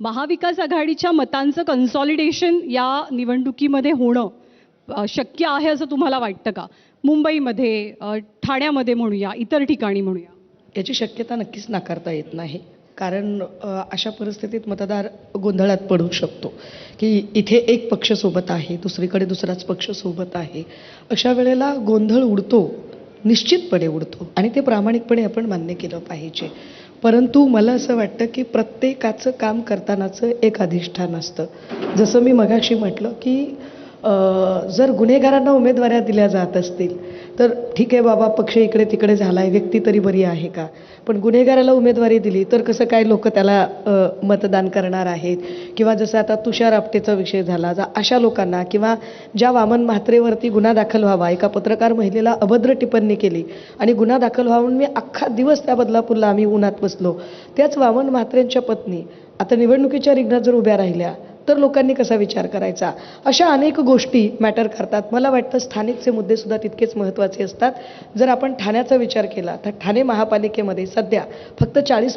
महाविकास आघाडीच्या मतांचं कन्सॉलिडेशन या निवडणुकीमध्ये होणं शक्य आहे असं तुम्हाला वाटतं का? मुंबईमध्ये, ठाण्यामध्ये म्हणूया, इतर ठिकाणी म्हणूया. याची शक्यता नक्कीच नाकारता येत नाही. कारण अशा परिस्थितीत मतदार गोंधळात पडू शकतो की इथे एक पक्ष सोबत आहे, दुसरीकडे दुसराच पक्ष सोबत आहे. अशा वेळेला गोंधळ उडतो, निश्चितपणे उडतो आणि ते प्रामाणिकपणे आपण मान्य केलं पाहिजे. परंतु मला असं वाटतं की प्रत्येकाचं काम करतानाचं एक अधिष्ठान असतं. जसं मी मगाशी म्हटलं की जर गुन्हेगारांना उमेदवाऱ्या दिल्या जात असतील तर ठीक आहे बाबा, पक्ष इकडे तिकडे झाला आहे, व्यक्ती तरी बरी आहे का? पण गुन्हेगाराला उमेदवारी दिली तर कसं काय लोक त्याला मतदान करणार आहेत? किंवा जसं आता तुषार आपटेचा विषय झाला, अशा लोकांना किंवा ज्या वामन म्हात्रेवरती गुन्हा दाखल व्हावा, एका पत्रकार महिलेला अभद्र टिप्पणी केली आणि गुन्हा दाखल व्हावा म्हणून मी अख्खा दिवस त्या बदलापूरला आम्ही उन्हात बसलो. त्याच वामन म्हात्रेंच्या पत्नी आता निवडणुकीच्या रिंगणात जर उभ्या राहिल्या तर लोकांनी कसा विचार करायचा? अशा अनेक गोष्टी मॅटर करतात. मला वाटतं स्थानिकचे मुद्देसुद्धा तितकेच महत्त्वाचे असतात. जर आपण ठाण्याचा विचार केला तर ठाणे महापालिकेमध्ये सध्या फक्त 40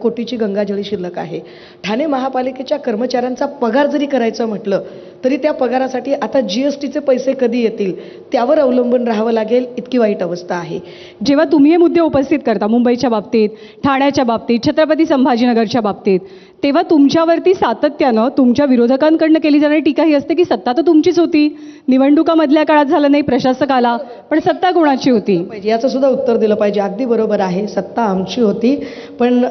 कोटीची गंगाजळी शिल्लक आहे. ठाणे महापालिकेच्या कर्मचाऱ्यांचा पगार जरी करायचं म्हटलं तरी त्या पगारासाठी आता GSTचे पैसे कधी येतील त्यावर अवलंबून राहावं लागेल, इतकी वाईट अवस्था आहे. जेव्हा तुम्ही हे मुद्दे उपस्थित करता, मुंबईच्या बाबतीत, ठाण्याच्या बाबतीत, छत्रपती संभाजीनगरच्या बाबतीत, तेव्हा तुमच्यावरती सातत्यानं तुमच्या विरोधकांकडनं केली जाणारी टीका ही असते की सत्ता तर तुमचीच होती, निवडणुका मधल्या काळात झालं नाही, प्रशासक आला, पण सत्ता कोणाची होती? याचं सुद्धा उत्तर दिलं पाहिजे. अगदी बरोबर आहे, सत्ता आमची होती, पण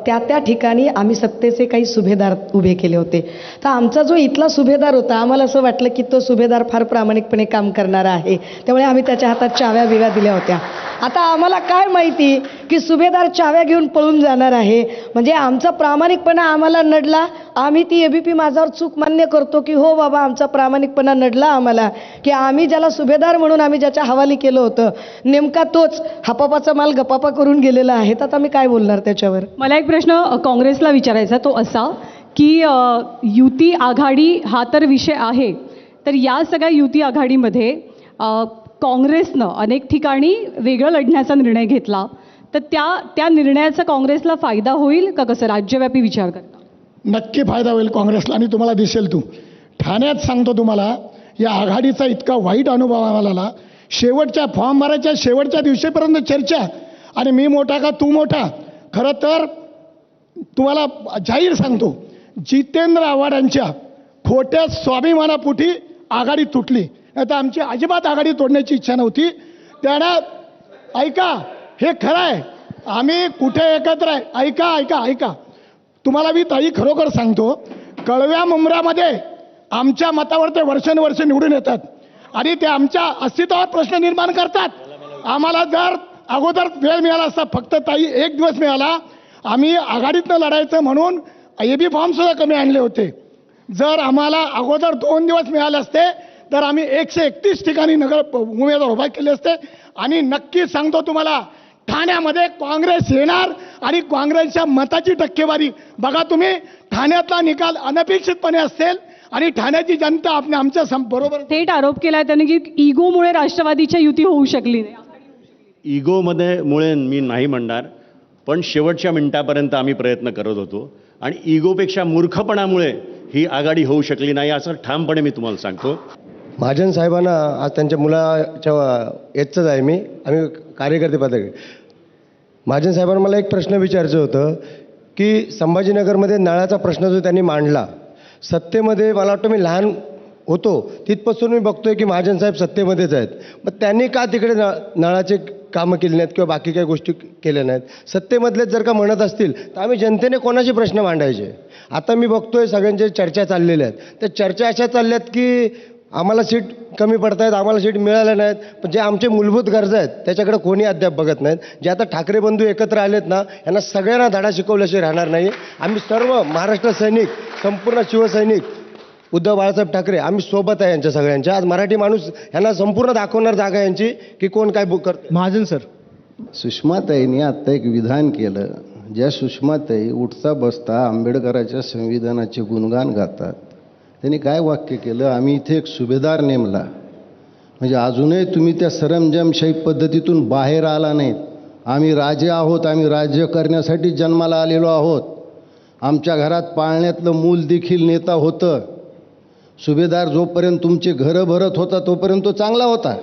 त्या ठिकाणी आम्ही सत्तेचे काही सुभेदार उभे केले होते. तर आमचा जो इथला सुभेदार होता, आम्हाला असं वाटलं की तो सुभेदार फार प्रामाणिकपणे काम करणारा आहे, त्यामुळे आम्ही त्याच्या हातात चाव्या बिव्या दिल्या होत्या. आता आम्हाला काय माहिती की सुभेदार चाव्या घेऊन पळून जाणार आहे. म्हणजे आमचा प्रामाणिकपणा आम्हाला नडला. आम्ही ती ABP माझ्यावर चूक मान्य करतो की हो बाबा, आमचा प्रामाणिकपणा नडला आम्हाला की आम्ही ज्याला सुभेदार म्हणून आम्ही ज्याच्या हवाली केलं होतं, नेमका तोच हपापाचा माल गपापा करून गेलेला आहे. तर आता मी काय बोलणार त्याच्यावर? मला एक प्रश्न काँग्रेसला विचारायचा, तो असा की युती आघाडी हा तर विषय आहे, तर या सगळ्या युती आघाडीमध्ये काँग्रेसनं अनेक ठिकाणी वेगळं लढण्याचा निर्णय घेतला, तर त्या निर्णयाचा काँग्रेसला फायदा होईल का? कसं राज्यव्यापी विचार करता? नक्की फायदा होईल काँग्रेसला. आणि तुम्हाला दिसेल, ठाण्यात सांगतो तुम्हाला, या आघाडीचा इतका वाईट अनुभव आम्हाला आला. शेवटच्या फॉर्म भरायच्या शेवटच्या दिवशीपर्यंत चर्चा, आणि मी मोठा का तू मोठा. खरं तर तुम्हाला जाहीर सांगतो, जितेंद्र आव्हाडांच्या खोट्या स्वाभिमानापोटी आघाडी तुटली. नाही तर आमची अजिबात आघाडी तोडण्याची इच्छा नव्हती. त्यानं ऐका, हे खरं आहे, आम्ही कुठे एकत्र आहे. ऐका ऐका ऐका, तुम्हाला मी ताई खरोखर सांगतो, कळव्या मुंब्र्यामध्ये आमच्या मतावर ते वर्षानुवर्ष निवडून येतात आणि ते आमच्या अस्तित्वावर प्रश्न निर्माण करतात. आम्हाला जर अगोदर वेळ मिळाला असता, फक्त ताई 1 दिवस मिळाला, आम्ही आघाडीतनं लढायचं म्हणून AB फॉर्म सुद्धा कमी आणले होते. जर आम्हाला अगोदर 2 दिवस मिळाले असते तर आम्ही 131 ठिकाणी उमेदवार उभा केले असते. आणि नक्की सांगतो तुम्हाला, ठाण्यामध्ये काँग्रेस येणार आणि काँग्रेसच्या मताची टक्केवारी बघा तुम्ही. ठाण्यातला निकाल अनपेक्षितपणे असेल आणि ठाण्याची जनता आमच्या बरोबर. थेट आरोप केलाय त्याने की इगोमुळे राष्ट्रवादीच्या युती होऊ शकली नाही. मुळे मी नाही म्हणणार, पण शेवटच्या मिनिटापर्यंत आम्ही प्रयत्न करत होतो आणि इगोपेक्षा मूर्खपणामुळे ही आघाडी होऊ शकली नाही, असं ठामपणे मी तुम्हाला सांगतो. महाजन साहेबांना आज त्यांच्या मुलाच्या याचंच आहे मी, आम्ही कार्यकर्ते पदाधिकारी. महाजन साहेबांना मला एक प्रश्न विचारायचं होतं की संभाजीनगरमध्ये नळाचा प्रश्न जो त्यांनी मांडला, सत्तेमध्ये मला वाटतं मी लहान होतो तिथपासून मी बघतोय की महाजन साहेब सत्तेमध्येच आहेत. मग त्यांनी का तिकडे नळाचे कामं केली नाहीत किंवा बाकी काही गोष्टी केल्या नाहीत? सत्तेमधलेच जर का म्हणत असतील तर आम्ही जनतेने कोणाचे प्रश्न मांडायचे? आता मी बघतोय सगळ्यांच्या चर्चा चाललेल्या आहेत. त्या चर्चा अशा चालल्यात की आम्हाला सीट कमी पडत आहेत, आम्हाला सीट मिळाल्या नाहीत. पण जे आमचे मूलभूत गरजा आहेत त्याच्याकडे कोणी अद्याप बघत नाहीत. जे आता ठाकरे बंधू एकत्र आलेत ना, यांना सगळ्यांना धडा शिकवल्याशिवाय राहणार नाही. आम्ही सर्व महाराष्ट्र सैनिक, संपूर्ण शिवसैनिक, उद्धव बाळासाहेब ठाकरे, आम्ही सोबत आहे यांच्या सगळ्यांच्या. आज मराठी माणूस यांना संपूर्ण दाखवणार जागा यांची की कोण काय करतं. महाजन सर, सुषमाताईंनी आत्ता एक विधान केलं. ज्या सुषमाताई उठता बसता आंबेडकराच्या संविधानाचे गुणगान गातात, त्यांनी काय वाक्य केलं, आम्ही इथे एक सुभेदार नेमला. म्हणजे अजूनही तुम्ही त्या सरंजामशाही पद्धतीतून बाहेर आला नाहीत. आम्ही राजे आहोत, आम्ही राज्य करण्यासाठी जन्माला आलेलो आहोत. आमच्या घरात पाळण्यातलं मूल देखील नेता होतं. सुभेदार जोपर्यंत तुमचे घरं भरत होता तोपर्यंत तो चांगला होता.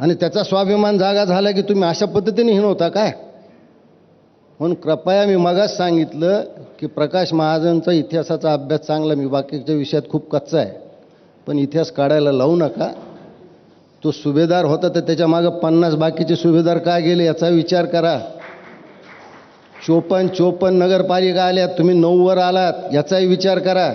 आणि त्याचा स्वाभिमान जागा झाला की तुम्ही अशा पद्धतीने हिणवता काय? म्हणून कृपया मी मगाच सांगितलं की प्रकाश महाजनचा इतिहासाचा अभ्यास चांगला, मी बाकीच्या विषयात खूप कच्चा आहे, पण इतिहास काढायला लावू नका. तो सुभेदार होता तर त्याच्या मागं 50 बाकीचे सुभेदार काय गेले याचा विचार करा. 54 नगरपालिका आल्यात, तुम्ही 9 वर आलात याचाही विचार करा.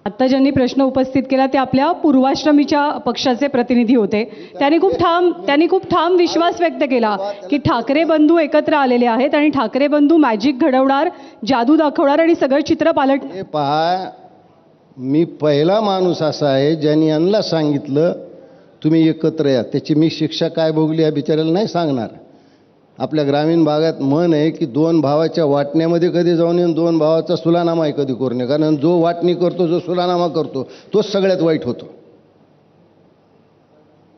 आत्ता ज्यांनी प्रश्न उपस्थित केला ते आपल्या पूर्वाश्रमीच्या पक्षाचे प्रतिनिधी होते. त्यांनी खूप ठाम विश्वास व्यक्त केला की ठाकरे बंधू एकत्र आलेले आहेत आणि ठाकरे बंधू मॅजिक घडवणार, जादू दाखवणार आणि सगळं चित्र पालट. हे पहा, मी पहिला माणूस असा आहे ज्यांनी यांना सांगितलं तुम्ही एकत्र या. त्याची मी शिक्षा काय भोगली या बिचाऱ्याला नाही सांगणार. आपल्या ग्रामीण भागात म्हण आहे की 2 भावाच्या वाटण्यामध्ये कधी जाऊन येऊन 2 भावाचा सुलानामाही कधी करू नये, कारण जो वाटणी करतो, जो सुलानामा करतो तोच सगळ्यात वाईट होतो.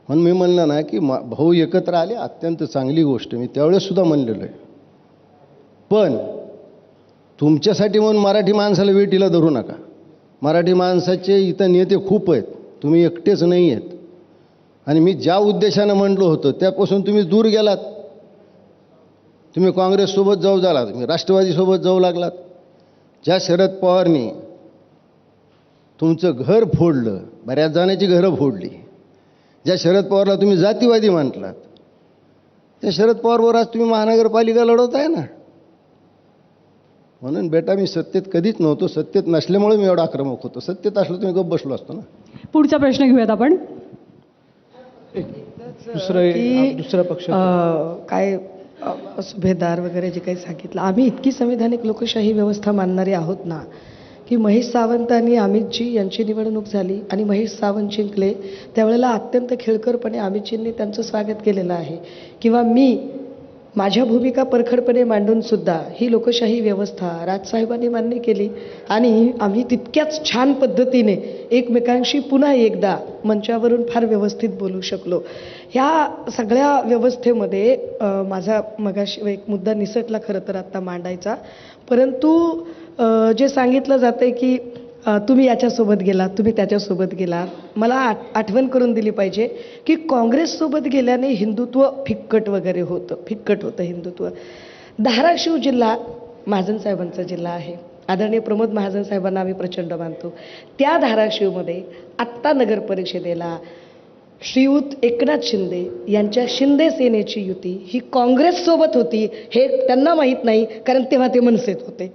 म्हणून मी म्हणलं ना की भाऊ एकत्र आले, अत्यंत चांगली गोष्ट, मी त्यावेळेस सुद्धा म्हणलेलो आहे. पण तुमच्यासाठी म्हणून मराठी माणसाला वेटीला धरू नका. मराठी माणसाचे इथं नेते खूप आहेत, तुम्ही एकटेच नाही आहेत. आणि मी ज्या उद्देशानं म्हणलो होतं त्यापासून तुम्ही दूर गेलात. तुम्ही काँग्रेससोबत जाऊ झालात, तुम्ही राष्ट्रवादीसोबत जाऊ लागलात. ज्या शरद पवारनी तुमचं घर फोडलं, बऱ्याच जणांची घरं फोडली, ज्या शरद पवारला तुम्ही जातीवादी म्हटलात, त्या शरद पवारवर आज तुम्ही महानगरपालिका लढवत आहे ना. म्हणून बेटा मी सत्तेत कधीच नव्हतो, सत्तेत नसल्यामुळे मी एवढा आक्रमक होतो. सत्तेत असलो तुम्ही गप्प बसलो असतो ना. पुढचा प्रश्न घेऊयात आपण. दुसरा पक्ष काय सुभेदार वगैरे जे काही सांगितलं, आम्ही इतकी संविधानिक लोकशाही व्यवस्था मानणारे आहोत ना की महेश सावंत आणि अमितजी यांची निवडणूक झाली आणि महेश सावंत जिंकले त्यावेळेला अत्यंत खेळकरपणे अमितजींनी त्यांचं स्वागत केलेलं आहे. किंवा मी माझ्या भूमिका परखडपणे मांडून सुद्धा ही लोकशाही व्यवस्था राजसाहेबांनी मान्य केली आणि आम्ही तितक्याच छान पद्धतीने एकमेकांशी पुन्हा एकदा मंचावरून फार व्यवस्थित बोलू शकलो. ह्या सगळ्या व्यवस्थेमध्ये माझा मगाशी एक मुद्दा निसटला खरं तर आत्ता मांडायचा, परंतु जे सांगितलं जातं की तुम्ही याच्यासोबत गेलात, तुम्ही त्याच्यासोबत गेलात, मला आठवण करून दिली पाहिजे की काँग्रेससोबत गेल्याने हिंदुत्व फिक्कट वगैरे होतं, फिक्कट होतं हिंदुत्व. धाराशिव जिल्हा महाजन साहेबांचा जिल्हा आहे. आदरणीय प्रमोद महाजन साहेबांना आम्ही प्रचंड मानतो. त्या धाराशिवमध्ये आत्ता नगर परिषदेला श्रीयुत एकनाथ शिंदे यांच्या शिंदे सेनेची युती ही काँग्रेससोबत होती हे त्यांना माहीत नाही, कारण तेव्हा ते मनसेत होते.